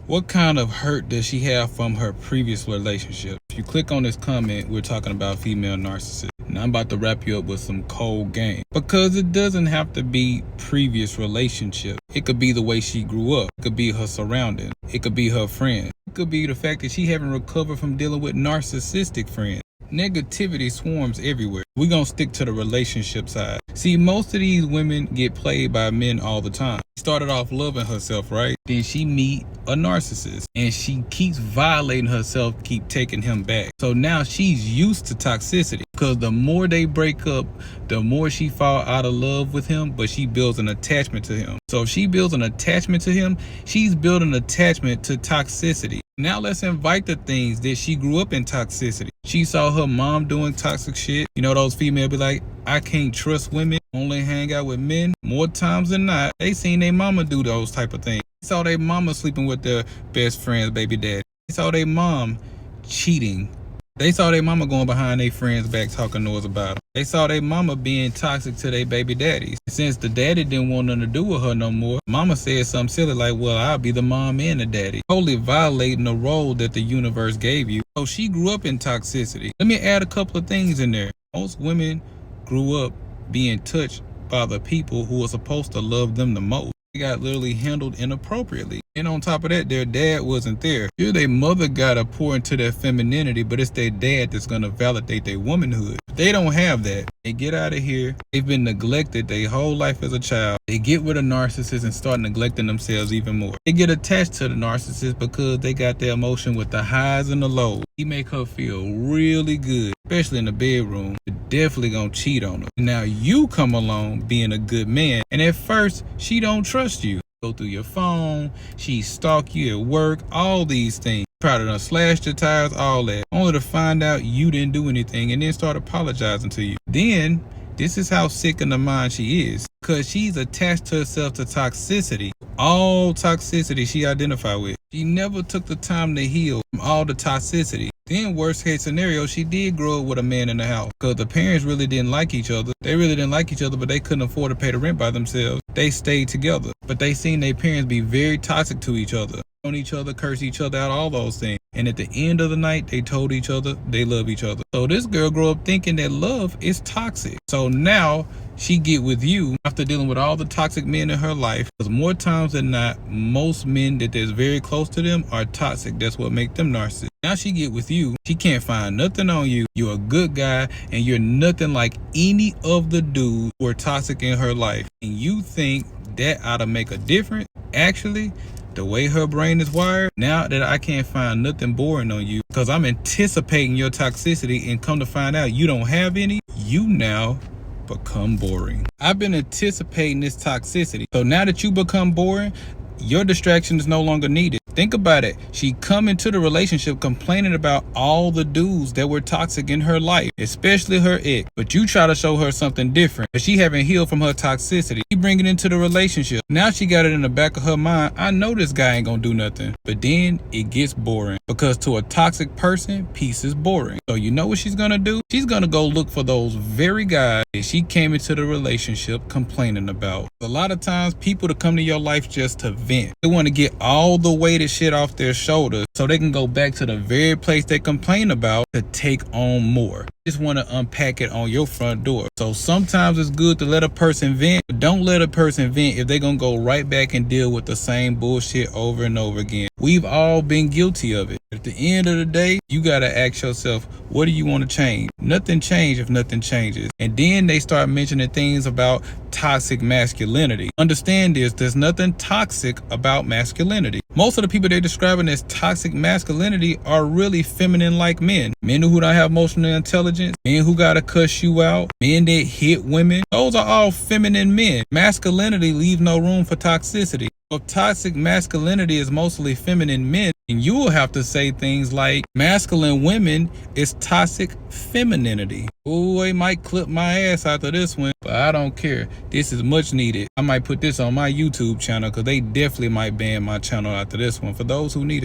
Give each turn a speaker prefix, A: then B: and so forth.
A: What kind of hurt does she have from her previous relationship? If you click on this comment, we're talking about female narcissists. And I'm about to wrap you up with some cold game. Because it doesn't have to be previous relationship. It could be the way she grew up. It could be her surroundings. It could be her friends. It could be the fact that she haven't recovered from dealing with narcissistic friends. Negativity swarms everywhere. We're gonna stick to the relationship side. See, most of these women get played by men all the time. She started off loving herself, right? Then she meet a narcissist and she keeps violating herself, keep taking him back. So now she's used to toxicity because the more they break up, the more she fall out of love with him, but she builds an attachment to him. So if she builds an attachment to him, she's building an attachment to toxicity. Now let's invite the things that she grew up in toxicity. She saw her mom doing toxic shit. You know, those females be like, I can't trust women, only hang out with men. More times than not, they seen their mama do those type of things. They saw their mama sleeping with their best friend's baby daddy. They saw their mom cheating. They saw their mama going behind their friends' back talking noise about them. They saw their mama being toxic to their baby daddies. Since the daddy didn't want nothing to do with her no more, mama said something silly like, well, I'll be the mom and the daddy. Totally violating the role that the universe gave you. So she grew up in toxicity. Let me add a couple of things in there. Most women grew up being touched by the people who were supposed to love them the most. They got literally handled inappropriately. And on top of that, their dad wasn't there. Here, their mother gotta pour into their femininity, but it's their dad that's gonna validate their womanhood. They don't have that. They get out of here. They've been neglected their whole life as a child. They get with a narcissist and start neglecting themselves even more. They get attached to the narcissist because they got their emotion with the highs and the lows. He make her feel really good, especially in the bedroom. They're definitely gonna cheat on her. Now you come along being a good man, and at first she don't trust you. Go through your phone, she stalk you at work, all these things. Try to slash your tires, all that. Only to find out you didn't do anything and then start apologizing to you. Then, this is how sick in the mind she is. Because she's attached to herself to toxicity. All toxicity she identified with. She never took the time to heal from all the toxicity. Then worst case scenario, she did grow up with a man in the house. Because the parents really didn't like each other. They really didn't like each other, but they couldn't afford to pay the rent by themselves. They stayed together. But they seen their parents be very toxic to each other. On each other, curse each other out, all those things. And at the end of the night, they told each other they love each other. So this girl grew up thinking that love is toxic. So now she get with you after dealing with all the toxic men in her life. Because more times than not, most men that is very close to them are toxic. That's what make them narcissists. Now she get with you. She can't find nothing on you. You're a good guy and you're nothing like any of the dudes who are toxic in her life. And you think that ought to make a difference? Actually, the way her brain is wired, now that I can't find nothing boring on you because I'm anticipating your toxicity and come to find out you don't have any, you now become boring. I've been anticipating this toxicity. So now that you become boring, your distraction is no longer needed. Think about it. She come into the relationship complaining about all the dudes that were toxic in her life, especially her ex. But you try to show her something different. But she haven't healed from her toxicity. You bring it into the relationship. Now she got it in the back of her mind. I know this guy ain't gonna do nothing. But then it gets boring. Because to a toxic person, peace is boring. So you know what she's gonna do? She's gonna go look for those very guys that she came into the relationship complaining about. A lot of times people to come to your life just to vent. They want to get all the weighted shit off their shoulders so they can go back to the very place they complain about to take on more. Just want to unpack it on your front door. So sometimes it's good to let a person vent, but don't let a person vent if they're gonna go right back and deal with the same bullshit over and over again. We've all been guilty of it. At the end of the day, you gotta ask yourself, what do you want to change? Nothing changes if nothing changes. And then they start mentioning things about toxic masculinity. Understand this, there's nothing toxic about masculinity. Most of the people they're describing as toxic masculinity are really feminine like men. Men who don't have emotional intelligence, men who gotta cuss you out, men that hit women. Those are all feminine men. Masculinity leaves no room for toxicity. If toxic masculinity is mostly feminine men, and you will have to say things like masculine women is toxic femininity. Oh, they might clip my ass after this one, but I don't care. This is much needed. I might put this on my YouTube channel because they definitely might ban my channel after this one for those who need it.